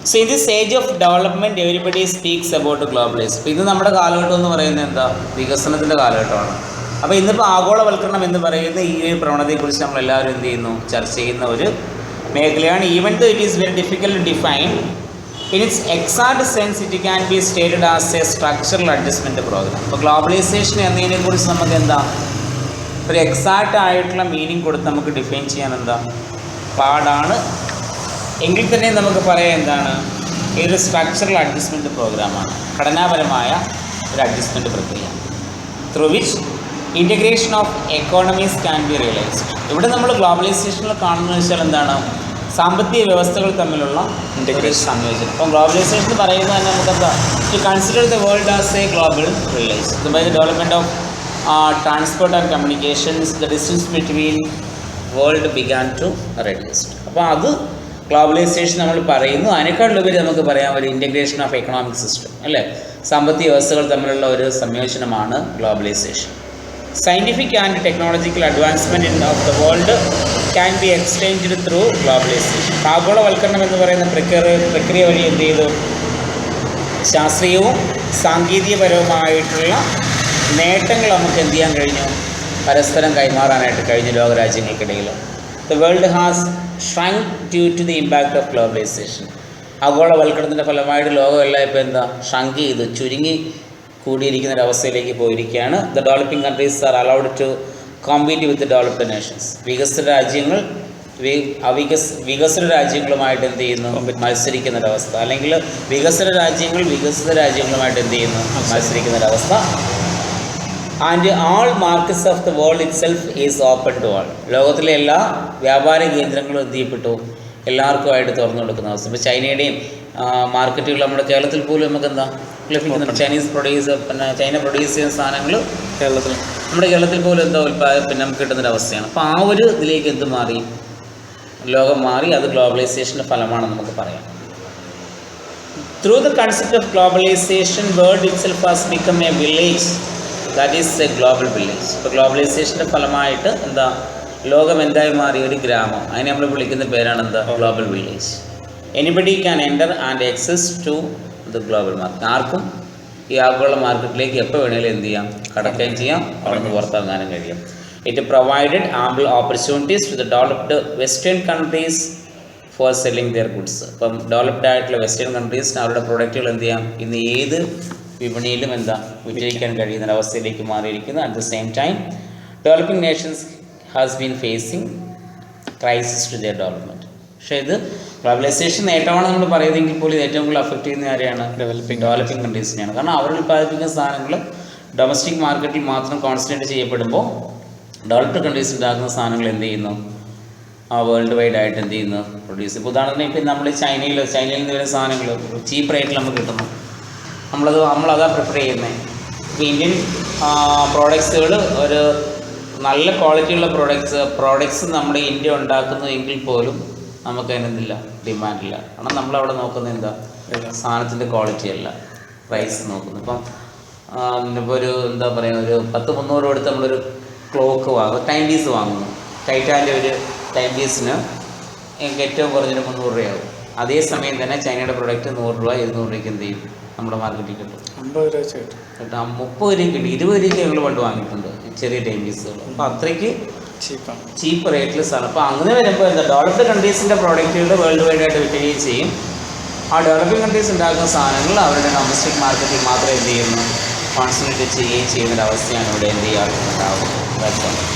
So in this age of development everybody speaks about globalise. ഇപ്പോൾ ഇന്ന് നമ്മുടെ കാലഘട്ടം എന്ന് പറയുന്നത് എന്താ? വികസനത്തിൻ്റെ കാലഘട്ടമാണ്. അപ്പോൾ ഇന്നിപ്പോൾ ആഗോളവൽക്കരണം എന്ന് പറയുന്ന ഈ ഒരു പ്രവണതയെക്കുറിച്ച് നമ്മളെല്ലാവരും എന്ത് ചെയ്യുന്നു? ചർച്ച ചെയ്യുന്ന ഒരു മേഖലയാണ്. Even though it is very difficult to define in its exact sense it can be stated as a structural adjustment program. അപ്പോൾ ഗ്ലോബലൈസേഷൻ എന്നതിനെക്കുറിച്ച് നമുക്ക് എന്താ ഒരു എക്സാക്റ്റ് ആയിട്ടുള്ള മീനിങ് കൊടുത്ത് നമുക്ക് ഡിഫൈൻ ചെയ്യാൻ എന്താ പാടാണ്. എങ്കിൽ തന്നെ നമുക്ക് പറയാം എന്താണ്, ഇതൊരു സ്ട്രക്ചറൽ അഡ്ജസ്റ്റ്മെൻറ്റ് പ്രോഗ്രാമാണ്, ഘടനാപരമായ ഒരു അഡ്ജസ്റ്റ്മെൻറ്റ് പ്രക്രിയ through which integration of economies can be realised. ഇവിടെ നമ്മൾ ഗ്ലോബലൈസേഷനിൽ കാണുന്നത് വെച്ചാൽ എന്താണ്, സാമ്പത്തിക വ്യവസ്ഥകൾ തമ്മിലുള്ള ഇൻറ്റഗ്രേഷൻ സംയോജനം. അപ്പം ഗ്ലോബലൈസേഷൻ പറയുന്നത് തന്നെ നമുക്കെന്താ, to consider the world as a global relation. By the development of transport and communications the distance between world began to reduced. അപ്പോൾ അത് ഗ്ലോബലൈസേഷൻ നമ്മൾ പറയുന്നു. അതിനേക്കാളുപരി നമുക്ക് പറയാം ഒരു ഇൻറ്റഗ്രേഷൻ ഓഫ് എക്കണോമിക് സിസ്റ്റം, അല്ലേ? സാമ്പത്തിക വ്യവസ്ഥകൾ തമ്മിലുള്ള ഒരു സംയോജനമാണ് globalisation. Scientific and technological advancement of the world can be exchanged through globalisation. ആഗോളവൽക്കരണം എന്ന് പറയുന്ന പ്രക്രിയ വഴി എന്ത് ചെയ്തു? ശാസ്ത്രീയവും സാങ്കേതികപരവുമായിട്ടുള്ള നേട്ടങ്ങൾ നമുക്ക് എന്ത് ചെയ്യാൻ കഴിഞ്ഞു? പരസ്പരം കൈമാറാനായിട്ട് കഴിഞ്ഞു ലോകരാജ്യങ്ങൾക്കിടയിൽ. The world has shrunk due to the impact of globalisation. ആഗോളവൽക്കരണത്തിൻ്റെ ഫലമായിട്ട് ലോകമെല്ലാം ഇപ്പോൾ എന്താ ഷ്രങ്ക് ചെയ്ത് ചുരുങ്ങി കൂടിയിരിക്കുന്ന ഒരവസ്ഥയിലേക്ക് പോയിരിക്കുകയാണ്. The developing countries are allowed to compete with developed nations. വികസിത രാജ്യങ്ങൾ വികസിത രാജ്യങ്ങളുമായിട്ട് എന്ത് ചെയ്യുന്നു? മത്സരിക്കുന്നൊരവസ്ഥ. അല്ലെങ്കിൽ വികസിത രാജ്യങ്ങളുമായിട്ട് എന്ത് ചെയ്യുന്നു? മത്സരിക്കുന്നൊരവസ്ഥ. And all markets of the world itself is open to all. ലോകത്തിലെ എല്ലാ വ്യാപാര കേന്ദ്രങ്ങളും എന്ത് ചെയ്യപ്പെട്ടു? എല്ലാവർക്കുമായിട്ട് തുറന്നു കൊടുക്കുന്ന അവസ്ഥ. ഇപ്പോൾ ചൈനയുടെയും മാർക്കറ്റുകൾ നമ്മുടെ കേരളത്തിൽ പോലും നമുക്ക് എന്താ ലഭിക്കുന്നുണ്ട്. ചൈന പ്രൊഡ്യൂസ് ചെയ്യുന്ന സാധനങ്ങൾ നമ്മുടെ കേരളത്തിൽ പോലും എന്താ പിന്നെ നമുക്ക് കിട്ടുന്നൊരവസ്ഥയാണ്. അപ്പോൾ ആ ഒരു ഇതിലേക്ക് എന്ത് മാറി? ലോകം മാറി. അത് ഗ്ലോബലൈസേഷൻ്റെ ഫലമാണെന്ന് നമുക്ക് പറയാം. Through the concept of globalisation world itself has become a village, that is a global village. ഇപ്പോൾ ഗ്ലോബലൈസേഷൻ്റെ ഫലമായിട്ട് എന്താ ലോകം എന്തായി മാറി? ഒരു ഗ്രാമം. അതിനെ നമ്മൾ വിളിക്കുന്ന പേരാണ് എന്താ? Global village. Anybody can enter and access to the global market. ആർക്കും ഈ ആഗോള മാർക്കറ്റിലേക്ക് എപ്പോൾ വേണമെങ്കിലും എന്ത് ചെയ്യാം? കടക്കുകയും ചെയ്യാം, അവിടെ നിന്ന് പുറത്തിറങ്ങാനും കഴിയും. It provided ample opportunities to the developed western countries for selling their goods. ഇപ്പം ഡെവലപ്ഡ് ആയിട്ടുള്ള വെസ്റ്റേൺ കൺട്രീസിന് അവരുടെ പ്രൊഡക്റ്റുകൾ എന്ത് ചെയ്യാം? ഇന്ന് ഏത് വിപണിയിലും എന്താ വിജയിക്കാൻ കഴിയുന്ന അവസ്ഥയിലേക്ക് മാറിയിരിക്കുന്നു. At the same time developing nations has been facing crisis to their development. പക്ഷേ ഇത് ഗ്ലോബലൈസേഷൻ നേട്ടമാണ് നമ്മൾ പറയുന്നതെങ്കിൽ പോലും ഇത് ഏറ്റവും കൂടുതൽ അഫക്റ്റ് ചെയ്യുന്ന ആരെയാണ്? ഡെവലപ്പിംഗ് കൺട്രീസിനെയാണ്. കാരണം അവർ ഉൽപ്പാദിപ്പിക്കുന്ന സാധനങ്ങൾ ഡൊമസ്റ്റിക് മാർക്കറ്റിൽ മാത്രം കോൺസെൻട്രേറ്റ് ചെയ്യപ്പെടുമ്പോൾ ഡെവലപ്ഡ് കൺട്രീസ് ഉണ്ടാക്കുന്ന സാധനങ്ങൾ എന്ത് ചെയ്യുന്നു? വേൾഡ് വൈഡ് ആയിട്ട് എന്ത് ചെയ്യുന്നു? പ്രൊഡ്യൂസ്. ഇപ്പോൾ ഉദാഹരണത്തിന് ഇപ്പം നമ്മൾ ചൈനയിൽ നിന്ന് വരുന്ന സാധനങ്ങൾ ചീപ്പ് റേറ്റിൽ നമുക്ക് കിട്ടുന്നു. നമ്മളതാ പ്രിഫർ ചെയ്യുന്നത്. ഇപ്പോൾ ഇന്ത്യൻ പ്രോഡക്ട്സുകൾ ഒരു നല്ല ക്വാളിറ്റിയുള്ള പ്രോഡക്ട്സ് നമ്മുടെ ഇന്ത്യ ഉണ്ടാക്കുന്നു എങ്കിൽ പോലും നമുക്ക് അതിനെന്തില്ല? ഡിമാൻഡില്ല. കാരണം നമ്മളവിടെ നോക്കുന്നത് എന്താ? സാധനത്തിൻ്റെ ക്വാളിറ്റി അല്ല, പ്രൈസ് നോക്കുന്നു. ഇപ്പം ഇപ്പോൾ ഒരു എന്താ പറയുക, ഒരു 10-300 കൊടുത്ത് നമ്മളൊരു ക്ലോക്ക് വാങ്ങും, ടൈം പീസ് വാങ്ങുന്നു. ടൈറ്റാൻ്റെ ഒരു ടൈം പീസിന് ഏറ്റവും കുറഞ്ഞൊരു 300 രൂപയാകും. അതേസമയം തന്നെ ചൈനയുടെ പ്രൊഡക്റ്റ് 100 രൂപ 200 രൂപയ്ക്ക് എന്ത് ചെയ്യും? നമ്മുടെ മാർക്കറ്റിൽ കിട്ടും. 50 രൂപ കിട്ടും, 30 രൂപയ്ക്ക് കിട്ടും, 20 രൂപയ്ക്ക് ഞങ്ങൾ പണ്ട് വാങ്ങിയിട്ടുണ്ട് ചെറിയ ടൈം പീസുകൾ. അപ്പോൾ അത്രയ്ക്ക് ചീപ്പ് റേറ്റിൽ സാധനം. അപ്പോൾ അങ്ങനെ വരുമ്പോൾ എന്താ, ഡെവലപ്ഡ് കൺട്രീസിൻ്റെ പ്രോഡക്റ്റുകൾ വേൾഡ് വൈഡ് ആയിട്ട് വിൽക്കുകയും ചെയ്യും. ആ ഡെവലപ്പിംഗ് കൺട്രീസ് ഉണ്ടാക്കുന്ന സാധനങ്ങൾ അവരുടെ ഡൊമസ്റ്റിക് മാർക്കറ്റിൽ മാത്രം എന്ത് ചെയ്യുന്നു? കോൺസെൻട്രേറ്റ് ചെയ്യുകയും ചെയ്യുന്നൊരവസ്ഥയാണ് ഇവിടെ എന്ത് ചെയ്യാറുണ്ടാകുന്നത്.